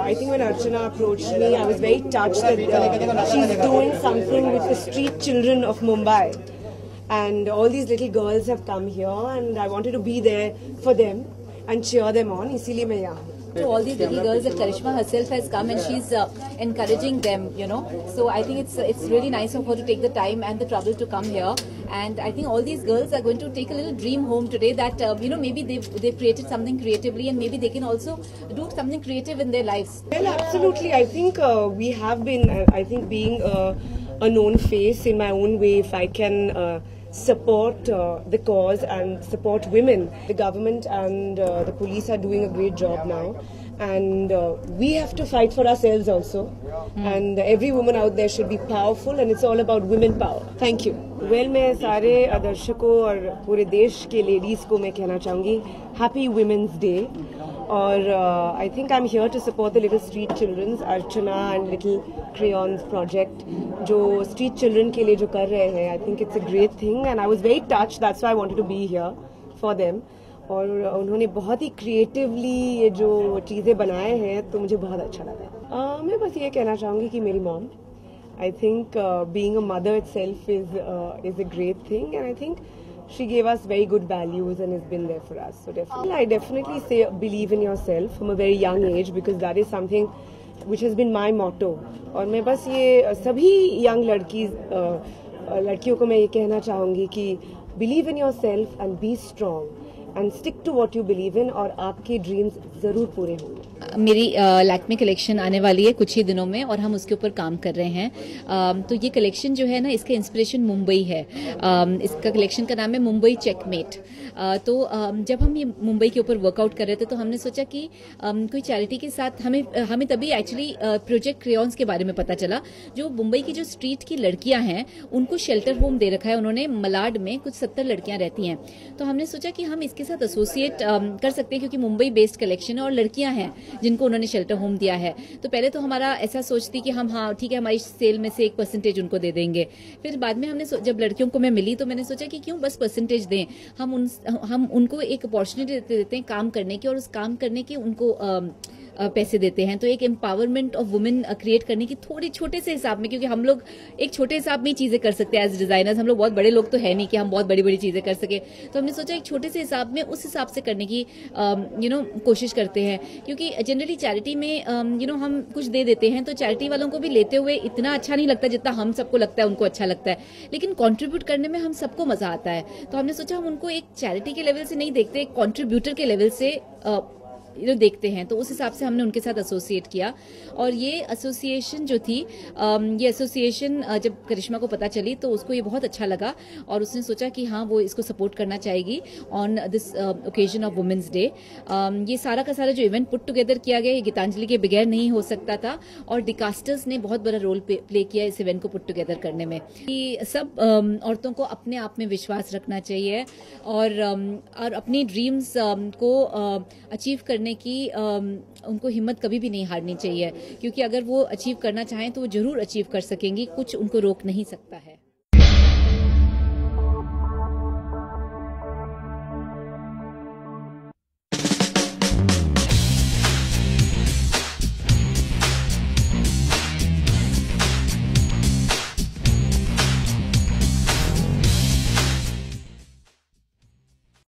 I think when Archana approached me, I was very touched that she's doing something with the street children of Mumbai. And all these little girls have come here and I wanted to be there for them and cheer them on. इसीलिए मैं यहाँ हूँ. To all these little girls that Karishma herself has come and she's encouraging them, you know. So I think it's really nice of her to take the time and the trouble to come here. And I think all these girls are going to take a little dream home today that you know, maybe they've created something creatively and maybe they can also do something creative in their lives. Well, absolutely. I think we have been. I think being a known face in my own way, if I can. Support the cause and support women. The government and the police are doing a great job now, and we have to fight for ourselves also. And every woman out there should be powerful, and it's all about women power. Thank you. Well, मैं सारे दर्शकों और पूरे देश के ladies को मैं कहना चाहूँगी Happy Women's Day. और I think I'm here to support the little street children's Archana and Little Crayons project जो street children के लिए जो कर रहे हैं. I think it's a great thing and I was very touched. That's why I wanted to be here for them. और उन्होंने बहुत ही creatively ये जो चीज़ें बनाए हैं तो मुझे बहुत अच्छा लगा. मैं बस ये कहना चाहूँगी कि मेरी mom, I think being a mother itself is a great thing and I think she gave us very good values and has been there for us. So definitely, I definitely say believe in yourself from a very young age because that is something which has been my motto. और मैं बस ये सभी young लड़कियों को मैं ये कहना चाहूँगी कि believe in yourself and be strong and stick to what you believe in और आपके dreams ज़रूर पूरे होंगे. मेरी लैक्मे कलेक्शन आने वाली है कुछ ही दिनों में और हम उसके ऊपर काम कर रहे हैं. तो ये कलेक्शन जो है ना, इसका इंस्पिरेशन मुंबई है. इसका कलेक्शन का नाम है मुंबई चेकमेट. तो जब हम ये मुंबई के ऊपर वर्कआउट कर रहे थे तो हमने सोचा कि कोई चैरिटी के साथ हमें तभी एक्चुअली प्रोजेक्ट क्रेयॉन्स के बारे में पता चला. जो मुंबई की जो स्ट्रीट की लड़कियां हैं उनको शेल्टर होम दे रखा है उन्होंने. मलाड में कुछ 70 लड़कियां रहती हैं. तो हमने सोचा कि हम इसके साथ एसोसिएट कर सकते हैं क्योंकि मुंबई बेस्ड कलेक्शन है और लड़कियां हैं जिनको उन्होंने शेल्टर होम दिया है. तो पहले तो हमारा ऐसा सोचती कि हम हाँ ठीक है हमारी सेल में से 1% उनको दे देंगे. फिर बाद में हमने जब लड़कियों को मैं मिली तो मैंने सोचा कि क्यों बस परसेंटेज दें. हम उनको एक अपॉर्चुनिटी देते हैं काम करने की और उस काम करने के उनको पैसे देते हैं. तो एक एम्पावरमेंट ऑफ वुमेन क्रिएट करने की थोड़ी छोटे से हिसाब में, क्योंकि हम लोग एक छोटे हिसाब में चीजें कर सकते हैं एज डिजाइनर्स. हम लोग बहुत बड़े लोग तो है नहीं कि हम बहुत बड़ी बड़ी चीजें कर सके. तो हमने सोचा एक छोटे से हिसाब में उस हिसाब से करने की कोशिश करते हैं. क्योंकि जनरली चैरिटी में हम कुछ दे देते हैं तो चैरिटी वालों को भी लेते हुए इतना अच्छा नहीं लगता जितना हम सबको लगता है उनको अच्छा लगता है. लेकिन कॉन्ट्रीब्यूट करने में हम सबको मजा आता है. तो हमने सोचा हम उनको एक चैरिटी के लेवल से नहीं देखते, एक कॉन्ट्रीब्यूटर के लेवल से देखते हैं. तो उस हिसाब से हमने उनके साथ एसोसिएट किया. और ये एसोसिएशन जो थी, ये एसोसिएशन जब करिश्मा को पता चली तो उसको ये बहुत अच्छा लगा और उसने सोचा कि हाँ वो इसको सपोर्ट करना चाहेगी on this occasion of women's day. ये सारा का सारा जो इवेंट पुट टुगेदर किया गया ये गीतांजलि के बगैर नहीं हो सकता था और डिकास्टर्स ने बहुत बड़ा रोल प्ले किया इस इवेंट को पुट टुगेदर करने में. कि सब औरतों को अपने आप में विश्वास रखना चाहिए और अपनी ड्रीम्स को अचीव करने की उनको हिम्मत कभी भी नहीं हारनी चाहिए. क्योंकि अगर वो अचीव करना चाहें तो वो जरूर अचीव कर सकेंगी. कुछ उनको रोक नहीं सकता है.